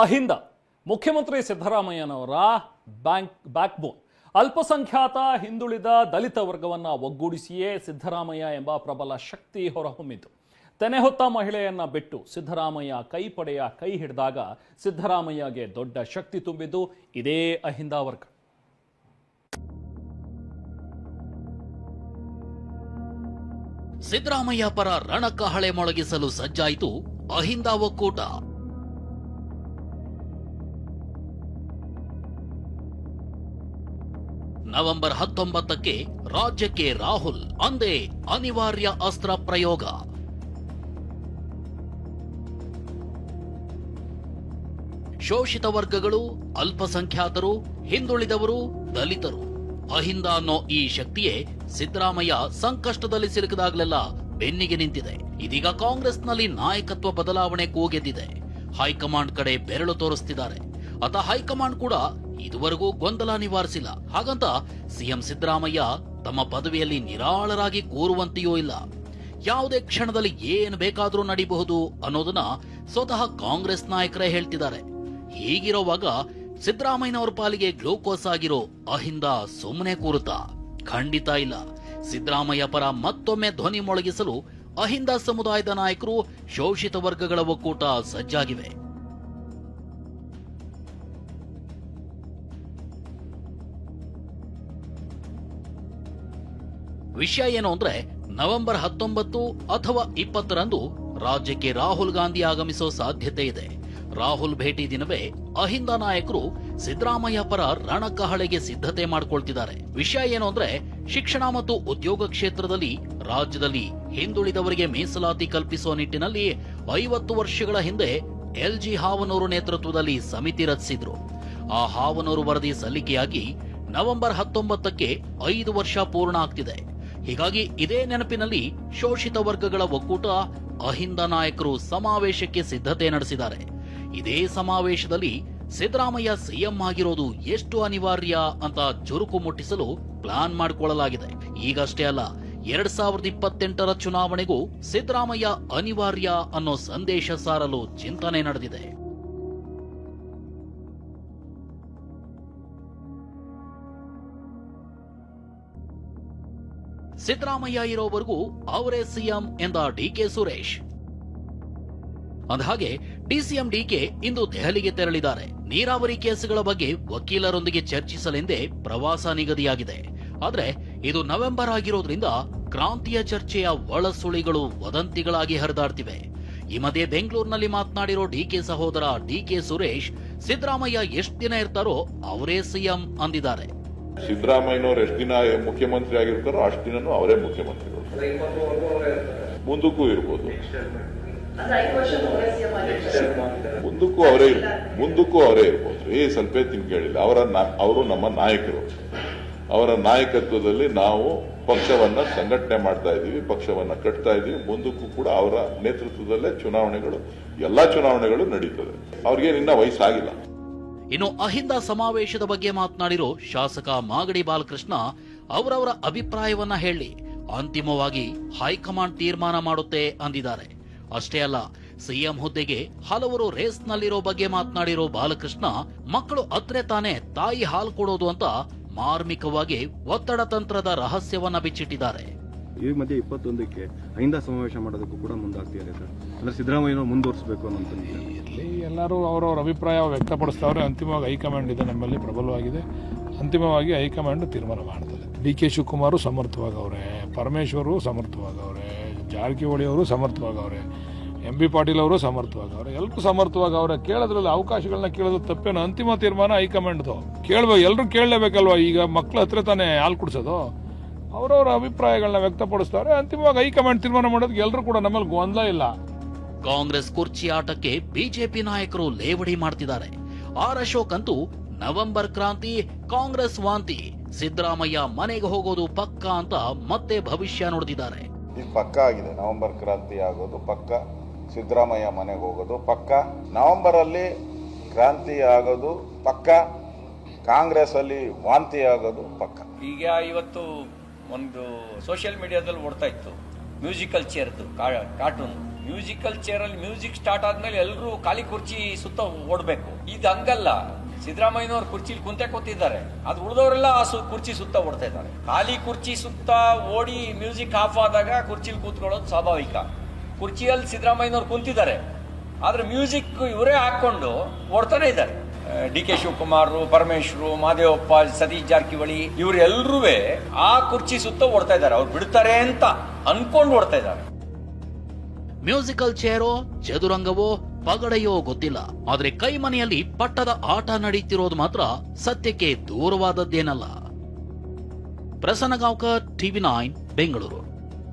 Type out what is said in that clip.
ಅಹಿಂದ ಮುಖ್ಯಮಂತ್ರಿ ಸಿದ್ದರಾಮಯ್ಯನವರ ಬ್ಯಾಕ್ಬೋನ್. ಅಲ್ಪಸಂಖ್ಯಾತ ಹಿಂದುಳಿದ ದಲಿತ ವರ್ಗವನ್ನು ಒಗ್ಗೂಡಿಸಿಯೇ ಸಿದ್ದರಾಮಯ್ಯ ಎಂಬ ಪ್ರಬಲ ಶಕ್ತಿ ಹೊರಹೊಮ್ಮಿತು. ತೆನೆ ಹೊತ್ತ ಮಹಿಳೆಯನ್ನ ಬಿಟ್ಟು ಸಿದ್ದರಾಮಯ್ಯ ಕೈಪಡೆಯ ಕೈ ಹಿಡಿದಾಗ ಸಿದ್ದರಾಮಯ್ಯಗೆ ದೊಡ್ಡ ಶಕ್ತಿ ತುಂಬಿದ್ದು ಇದೇ ಅಹಿಂದ ವರ್ಗ. ಸಿದ್ದರಾಮಯ್ಯ ಪರ ರಣಕಹಳೆ ಮೊಳಗಿಸಲು ಸಜ್ಜಾಯಿತು ಅಹಿಂದ ಒಕ್ಕೂಟ. ನವೆಂಬರ್ 19ಕ್ಕೆ ರಾಜ್ಯಕ್ಕೆ ರಾಹುಲ್ ಅಂದೇ ಅನಿವಾರ್ಯ ಅಸ್ತ್ರ ಪ್ರಯೋಗ. ಶೋಷಿತ ವರ್ಗಗಳು, ಅಲ್ಪಸಂಖ್ಯಾತರು, ಹಿಂದುಳಿದವರು, ದಲಿತರು, ಅಹಿಂದ ಅನ್ನೋ ಈ ಶಕ್ತಿಯೇ ಸಿದ್ದರಾಮಯ್ಯ ಸಂಕಷ್ಟದಲ್ಲಿ ಸಿಲುಕಿದಾಗಲೆಲ್ಲ ಬೆನ್ನಿಗೆ ನಿಂತಿದೆ. ಇದೀಗ ಕಾಂಗ್ರೆಸ್ನಲ್ಲಿ ನಾಯಕತ್ವ ಬದಲಾವಣೆ ಕೂಗೆದ್ದಿದೆ. ಹೈಕಮಾಂಡ್ ಕಡೆ ಬೆರಳು ತೋರಿಸ್ತಿದ್ದಾರೆ. ಅತ ಹೈಕಮಾಂಡ್ ಕೂಡ ಇದುವರೆಗೂ ಗೊಂದಲ ನಿವಾರಿಸಿಲ್ಲ. ಹಾಗಂತ ಸಿಎಂ ಸಿದ್ದರಾಮಯ್ಯ ತಮ್ಮ ಪದವಿಯಲ್ಲಿ ನಿರಾಳರಾಗಿ ಕೂರುವಂತೆಯೂ ಇಲ್ಲ. ಯಾವುದೇ ಕ್ಷಣದಲ್ಲಿ ಏನು ಬೇಕಾದರೂ ನಡೀಬಹುದು ಅನ್ನೋದನ್ನ ಸ್ವತಃ ಕಾಂಗ್ರೆಸ್ ನಾಯಕರೇ ಹೇಳ್ತಿದ್ದಾರೆ. ಹೀಗಿರುವಾಗ ಸಿದ್ದರಾಮಯ್ಯನವರ ಪಾಲಿಗೆ ಗ್ಲೂಕೋಸ್ ಆಗಿರೋ ಅಹಿಂದ ಸುಮ್ಮನೆ ಕೂರುತ್ತಾ? ಖಂಡಿತ ಇಲ್ಲ. ಸಿದ್ದರಾಮಯ್ಯ ಪರ ಮತ್ತೊಮ್ಮೆ ಧ್ವನಿ ಮೊಳಗಿಸಲು ಅಹಿಂದ ಸಮುದಾಯದ ನಾಯಕರು, ಶೋಷಿತ ವರ್ಗಗಳ ಒಕ್ಕೂಟ ಸಜ್ಜಾಗಿವೆ. ವಿಷಯ ಏನು ಅಂದ್ರೆ, ನವೆಂಬರ್ 19 ಅಥವಾ 20ರಂದು ರಾಜ್ಯಕ್ಕೆ ರಾಹುಲ್ ಗಾಂಧಿ ಆಗಮಿಸೋ ಸಾಧ್ಯತೆ ಇದೆ. ರಾಹುಲ್ ಭೇಟಿ ದಿನವೇ ಅಹಿಂದ ನಾಯಕರು ಸಿದ್ದರಾಮಯ್ಯ ಪರ ರಣಕಹಳೆಗೆ ಸಿದ್ಧತೆ ಮಾಡಿಕೊಳ್ತಿದ್ದಾರೆ. ವಿಷಯ ಏನು ಅಂದ್ರೆ, ಶಿಕ್ಷಣ ಮತ್ತು ಉದ್ಯೋಗ ಕ್ಷೇತ್ರದಲ್ಲಿ ರಾಜ್ಯದಲ್ಲಿ ಹಿಂದುಳಿದವರಿಗೆ ಮೀಸಲಾತಿ ಕಲ್ಪಿಸುವ ನಿಟ್ಟಿನಲ್ಲಿ 50 ವರ್ಷಗಳ ಹಿಂದೆ LG ಹಾವನೂರು ನೇತೃತ್ವದಲ್ಲಿ ಸಮಿತಿ ರಚಿಸಿದ್ರು. ಆ ಹಾವನೂರು ವರದಿ ಸಲ್ಲಿಕೆಯಾಗಿ ನವೆಂಬರ್ 19ಕ್ಕೆ 5 ವರ್ಷ ಪೂರ್ಣ ಆಗ್ತಿದೆ. ಹೀಗಾಗಿ ಇದೇ ನೆನಪಿನಲ್ಲಿ ಶೋಷಿತ ವರ್ಗಗಳ ಒಕ್ಕೂಟ ಅಹಿಂದ ನಾಯಕರು ಸಮಾವೇಶಕ್ಕೆ ಸಿದ್ಧತೆ ನಡೆಸಿದ್ದಾರೆ. ಇದೇ ಸಮಾವೇಶದಲ್ಲಿ ಸಿದ್ದರಾಮಯ್ಯ ಸಿಎಂ ಆಗಿರೋದು ಎಷ್ಟು ಅನಿವಾರ್ಯ ಅಂತ ಚುರುಕು ಮುಟ್ಟಿಸಲು ಪ್ಲಾನ್ ಮಾಡಿಕೊಳ್ಳಲಾಗಿದೆ. ಈಗಷ್ಟೇ ಅಲ್ಲ, 2028ರ ಚುನಾವಣೆಗೂ ಸಿದ್ದರಾಮಯ್ಯ ಅನಿವಾರ್ಯ ಅನ್ನೋ ಸಂದೇಶ ಸಾರಲು ಚಿಂತನೆ ನಡೆದಿದೆ. ಸಿದ್ದರಾಮಯ್ಯ ಇರೋವರೆಗೂ ಅವರೇ ಸಿಎಂ ಎಂದ ಡಿಕೆ ಸುರೇಶ್. ಅಂದಹಾಗೆ ಡಿಸಿಎಂ ಡಿಕೆ ಇಂದು ದೆಹಲಿಗೆ ತೆರಳಿದ್ದಾರೆ. ನೀರಾವರಿ ಕೇಸುಗಳ ಬಗ್ಗೆ ವಕೀಲರೊಂದಿಗೆ ಚರ್ಚಿಸಲೆಂದೇ ಪ್ರವಾಸ ನಿಗದಿಯಾಗಿದೆ. ಆದ್ರೆ ಇದು ನವೆಂಬರ್ ಆಗಿರೋದ್ರಿಂದ ಕ್ರಾಂತಿಯ ಚರ್ಚೆಯ ಒಳಸುಳಿಗಳು ವದಂತಿಗಳಾಗಿ ಹರಿದಾಡ್ತಿವೆ. ಈ ಮಧ್ಯೆ ಬೆಂಗಳೂರಿನಲ್ಲಿ ಮಾತನಾಡಿರೋ ಡಿಕೆ ಸಹೋದರ ಡಿಕೆ ಸುರೇಶ್, ಸಿದ್ದರಾಮಯ್ಯ ಎಷ್ಟು ದಿನ ಇರ್ತಾರೋ ಅವರೇ ಸಿಎಂ ಅಂದಿದ್ದಾರೆ. ಸಿದ್ದರಾಮಯ್ಯನವರು ಎಷ್ಟು ದಿನ ಮುಖ್ಯಮಂತ್ರಿ ಆಗಿರ್ತಾರೋ ಅಷ್ಟು ದಿನನೂ ಅವರೇ ಮುಖ್ಯಮಂತ್ರಿಗಳು, ಮುಂದಕ್ಕೂ ಇರ್ಬೋದು. ಮುಂದಕ್ಕೂ ಅವರೇ ಇರ್ಬೋದು. ಸ್ವಲ್ಪ ತಿನ್ಕೇಳಿಲ್ಲ. ಅವರು ನಮ್ಮ ನಾಯಕರು. ಅವರ ನಾಯಕತ್ವದಲ್ಲಿ ನಾವು ಪಕ್ಷವನ್ನ ಸಂಘಟನೆ ಮಾಡ್ತಾ ಇದೀವಿ, ಪಕ್ಷವನ್ನ ಕಟ್ತಾ ಇದೀವಿ. ಮುಂದಕ್ಕೂ ಕೂಡ ಅವರ ನೇತೃತ್ವದಲ್ಲೇ ಎಲ್ಲಾ ಚುನಾವಣೆಗಳು ನಡೀತದೆ. ಅವ್ರಿಗೆ ಇನ್ನ ವಯಸ್ಸಾಗಿಲ್ಲ. ಇನ್ನು ಅಹಿಂದ ಸಮಾವೇಶದ ಬಗ್ಗೆ ಮಾತನಾಡಿರೋ ಶಾಸಕ ಮಾಗಡಿ ಬಾಲಕೃಷ್ಣ, ಅವರವರ ಅಭಿಪ್ರಾಯವನ್ನ ಹೇಳಿ ಅಂತಿಮವಾಗಿ ಹೈಕಮಾಂಡ್ ತೀರ್ಮಾನ ಮಾಡುತ್ತೆ ಅಂದಿದ್ದಾರೆ. ಅಷ್ಟೇ ಅಲ್ಲ, ಸಿಎಂ ಹುದ್ದೆಗೆ ಹಲವರು ರೇಸ್ನಲ್ಲಿರೋ ಬಗ್ಗೆ ಮಾತನಾಡಿರೋ ಬಾಲಕೃಷ್ಣ, ಮಕ್ಕಳು ಅತ್ರೆ ತಾನೇ ತಾಯಿ ಹಾಲು ಕೊಡೋದು ಅಂತ ಮಾರ್ಮಿಕವಾಗಿ ಒತ್ತಡ ತಂತ್ರದ ರಹಸ್ಯವನ್ನ ಬಿಚ್ಚಿಟ್ಟಿದ್ದಾರೆ. ಈ ಮಧ್ಯೆ 21ಕ್ಕೆ ಅಹಿಂದ ಸಮಾವೇಶ ಮಾಡೋದಕ್ಕೂ ಕೂಡ ಮುಂದಾಗ್ತಿದ್ದಾರೆ ಸರ್. ಅಂದ್ರೆ ಸಿದ್ದರಾಮಯ್ಯ ಮುಂದುವರಿಸಬೇಕು ಅನ್ನೋ ಇಲ್ಲಿ ಎಲ್ಲರೂ ಅವರವರ ಅಭಿಪ್ರಾಯ ವ್ಯಕ್ತಪಡಿಸ್ತಾವ್ರೆ. ಅಂತಿಮವಾಗಿ ಹೈಕಮಾಂಡ್ ಇದೆ, ನಮ್ಮಲ್ಲಿ ಪ್ರಬಲವಾಗಿದೆ. ಅಂತಿಮವಾಗಿ ಹೈಕಮಾಂಡ್ ತೀರ್ಮಾನ ಮಾಡ್ತದೆ. DK ಶಿವಕುಮಾರ್ ಸಮರ್ಥವಾಗವ್ರೆ, ಪರಮೇಶ್ವರು ಸಮರ್ಥವಾಗವ್ರೆ, ಜಾರಕಿಹೊಳಿ ಅವರು ಸಮರ್ಥವಾಗವ್ರೆ, MB ಪಾಟೀಲ್ ಅವರು ಸಮರ್ಥವಾಗವ್ರೆ, ಎಲ್ಲರೂ ಸಮರ್ಥವಾಗವ್ರೆ. ಕೇಳೋದ್ರಲ್ಲಿ ಅವಕಾಶಗಳನ್ನ ಕೇಳೋದು ತಪ್ಪೇನು. ಅಂತಿಮ ತೀರ್ಮಾನ ಹೈಕಮಾಂಡ್ದು. ಕೇಳ್ಬೇಕು, ಎಲ್ಲರೂ ಕೇಳಲೇಬೇಕಲ್ವಾ. ಈಗ ಮಕ್ಕಳ ಹತ್ರ ತಾನೇ ಹಾಲು ಕುಡಿಸೋದು. ಅವರವರ ಅಭಿಪ್ರಾಯಗಳನ್ನ ವ್ಯಕ್ತಪಡಿಸ್ತಾರೆ. ಅಂತಿಮವಾಗಿ ಹೈಕಮಾಂಡ್ ತೀರ್ಮಾನ ಮಾಡೋದಕ್ಕೆ ಎಲ್ಲರೂ ಕೂಡ ನಮ್ಮಲ್ಲಿ ಗೊಂದಲ ಇಲ್ಲ. ಕಾಂಗ್ರೆಸ್ ಕುರ್ಚಿ ಆಟಕ್ಕೆ ಬಿಜೆಪಿ ನಾಯಕರು ಲೇವಡಿ ಮಾಡ್ತಿದ್ದಾರೆ. ಆರ್ ಅಶೋಕ್ ಅಂತೂ ನವೆಂಬರ್ ಕ್ರಾಂತಿ, ಕಾಂಗ್ರೆಸ್ ವಾಂತಿ, ಸಿದ್ದರಾಮಯ್ಯ ಮನೆಗೆ ಹೋಗೋದು ಪಕ್ಕ ಅಂತ ಮತ್ತೆ ಭವಿಷ್ಯ ನುಡಿದಿದ್ದಾರೆ. ಇದು ಪಕ್ಕ ಆಗಿದೆ. ನವೆಂಬರ್ ಕ್ರಾಂತಿ ಆಗೋದು ಪಕ್ಕ, ಸಿದ್ದರಾಮಯ್ಯ ಮನೆಗೆ ಹೋಗೋದು ಪಕ್ಕ, ನವೆಂಬರ್ ಅಲ್ಲಿ ಕ್ರಾಂತಿ ಆಗೋದು ಪಕ್ಕ, ಕಾಂಗ್ರೆಸ್ ಅಲ್ಲಿ ವಾಂತಿ ಆಗೋದು ಪಕ್ಕ. ಈಗ ಇವತ್ತು ಒಂದು ಸೋಷಿಯಲ್ ಮೀಡಿಯಾದಲ್ಲಿ ಓಡ್ತಾ ಇತ್ತು ಮ್ಯೂಸಿಕಲ್ ಚೇರ್ದು ಕಾರ್ಟೂನ್ ಮ್ಯೂಸಿಕಲ್ ಚೇರ್ ಅಲ್ಲಿ ಮ್ಯೂಸಿಕ್ ಸ್ಟಾರ್ಟ್ ಆದ್ಮೇಲೆ ಎಲ್ಲರೂ ಖಾಲಿ ಕುರ್ಚಿ ಸುತ್ತ ಓಡಬೇಕು. ಇದು ಹಂಗಲ್ಲ. ಸಿದ್ದರಾಮಯ್ಯನವ್ರು ಕುರ್ಚಿಲಿ ಕುಂತೆ ಕೂತಿದ್ದಾರೆ, ಅದು ಉಳಿದವರೆಲ್ಲ ಆ ಕುರ್ಚಿ ಸುತ್ತ ಓಡ್ತಾ ಇದ್ದಾರೆ. ಖಾಲಿ ಕುರ್ಚಿ ಸುತ್ತ ಓಡಿ ಮ್ಯೂಸಿಕ್ ಆಫ್ ಆದಾಗ ಕುರ್ಚಿಲಿ ಕೂತ್ಕೊಳ್ಳೋದು ಸ್ವಾಭಾವಿಕ. ಕುರ್ಚಿಯಲ್ಲಿ ಸಿದ್ದರಾಮಯ್ಯನವ್ರು ಕುಂತಿದ್ದಾರೆ, ಆದ್ರೆ ಮ್ಯೂಸಿಕ್ ಇವರೇ ಹಾಕೊಂಡು ಓಡ್ತಾನೆ ಇದ್ದಾರೆ. ಡಿ ಕೆ ಶಿವಕುಮಾರ್, ಪರಮೇಶ್ವರು, ಮಹದೇವಪ್ಪ, ಸತೀಶ್ ಜಾರಕಿಹೊಳಿ ಇವರೆಲ್ಲರೂ ಆ ಕುರ್ಚಿ ಸುತ್ತ ಓಡ್ತಾ ಇದ್ದಾರೆ. ಅವ್ರು ಬಿಡ್ತಾರೆ ಅಂತ ಅನ್ಕೊಂಡು ಓಡ್ತಾ ಇದ್ದಾರೆ. ಮ್ಯೂಸಿಕಲ್ ಚೇರೋ, ಚದುರಂಗವೋ, ಪಗಡೆಯೋ ಗೊತ್ತಿಲ್ಲ, ಆದ್ರೆ ಕೈಮನೆಯಲ್ಲಿ ಪಟ್ಟದ ಆಟ ನಡೀತಿರೋದು ಮಾತ್ರ ಸತ್ಯಕ್ಕೆ ದೂರವಾದದ್ದೇನಲ್ಲ. ಪ್ರಸನ್ನ ಗಾಂವ್ಕರ್, TV9 ಬೆಂಗಳೂರು.